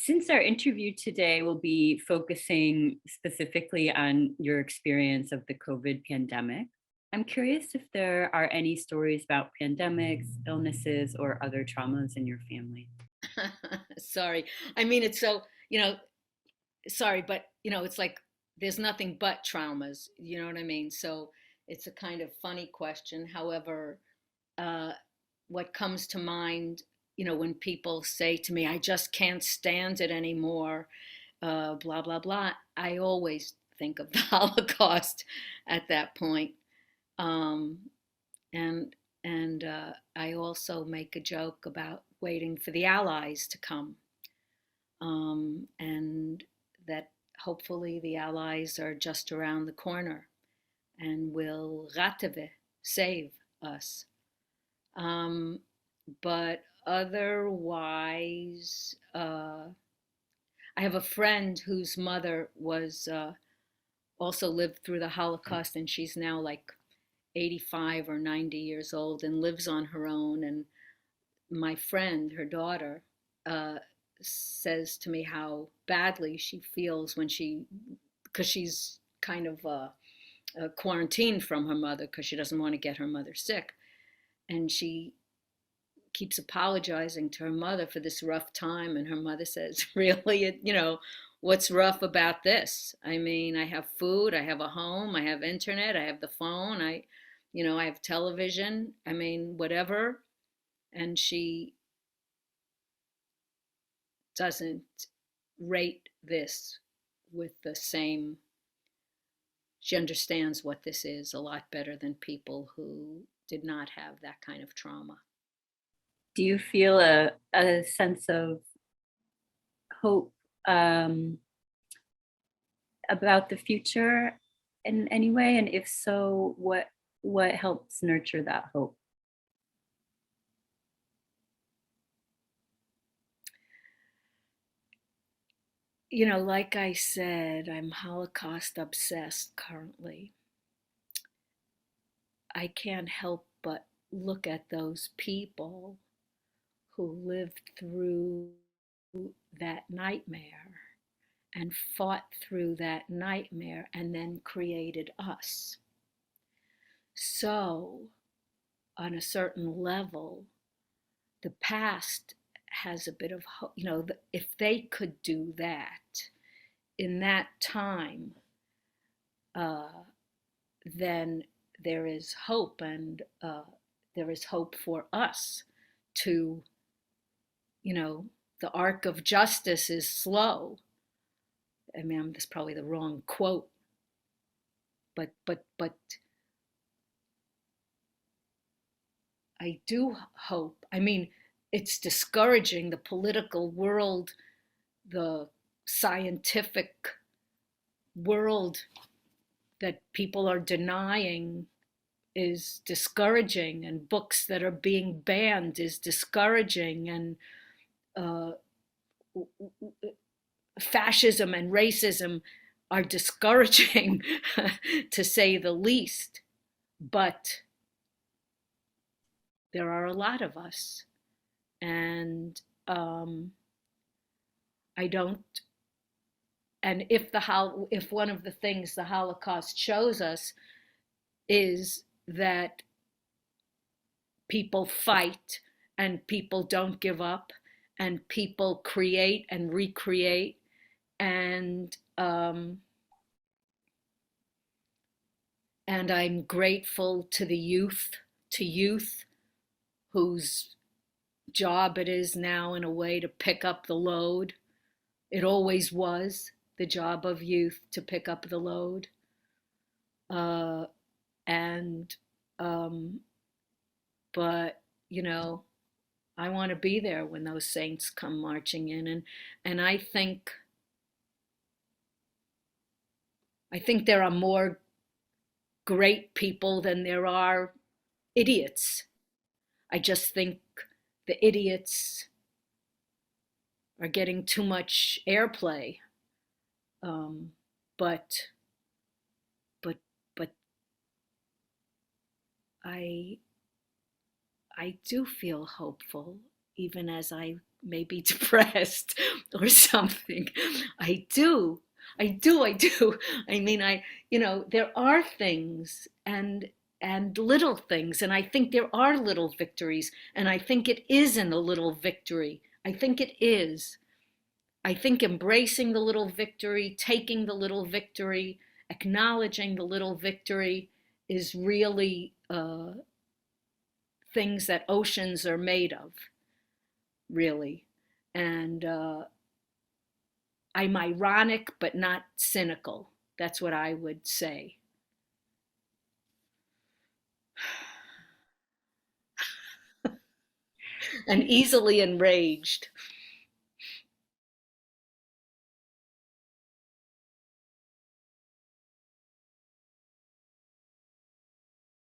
Since our interview today will be focusing specifically on your experience of the COVID pandemic, I'm curious if there are any stories about pandemics, illnesses, or other traumas in your family. Sorry. I mean, it's so, sorry, but, it's like there's nothing but traumas. You know what I mean? So it's a kind of funny question. However, uh, what comes to mind, when people say to me, I just can't stand it anymore, blah, blah, blah, I always think of the Holocaust at that point. Um, and I also make a joke about waiting for the Allies to come, and that hopefully the Allies are just around the corner and will ratave, save us. Um, but otherwise, I have a friend whose mother was also lived through the Holocaust, and she's now like 85 or 90 years old and lives on her own. And my friend, her daughter, uh, says to me how badly she feels because she's kind of quarantined from her mother because she doesn't want to get her mother sick. And she keeps apologizing to her mother for this rough time. And her mother says, really, what's rough about this? I mean, I have food, I have a home, I have internet, I have the phone, I have television. I mean, whatever. And she doesn't rate this with the same. She understands what this is a lot better than people who did not have that kind of trauma. Do you feel a sense of hope about the future in any way? And if so, what helps nurture that hope? Like I said, I'm Holocaust obsessed currently. I can't help but look at those people who lived through that nightmare and fought through that nightmare and then created us. So, on a certain level, the past has a bit of hope. If they could do that in that time, then there is hope, and there is hope for us to, the arc of justice is slow. I mean, that's probably the wrong quote, but I do hope. I mean, it's discouraging. The political world, the scientific world that people are denying is discouraging, and books that are being banned is discouraging, and uh, fascism and racism are discouraging, to say the least. But there are a lot of us, and I don't. And if one of the things the Holocaust shows us is that people fight and people don't give up and people create and recreate, and I'm grateful to the youth whose job it is now in a way to pick up the load. It always was the job of youth to pick up the load. And but I want to be there when those saints come marching in, and I think there are more great people than there are idiots. I just think the idiots are getting too much airplay. Um, but but but I I do feel hopeful even as I may be depressed or something. I do. I do. I mean, there are things and little things, and I think there are little victories, and I think it is in a little victory. I think it is. I think embracing the little victory, taking the little victory, acknowledging the little victory is really things that oceans are made of, really. And I'm ironic, but not cynical. That's what I would say. And easily enraged.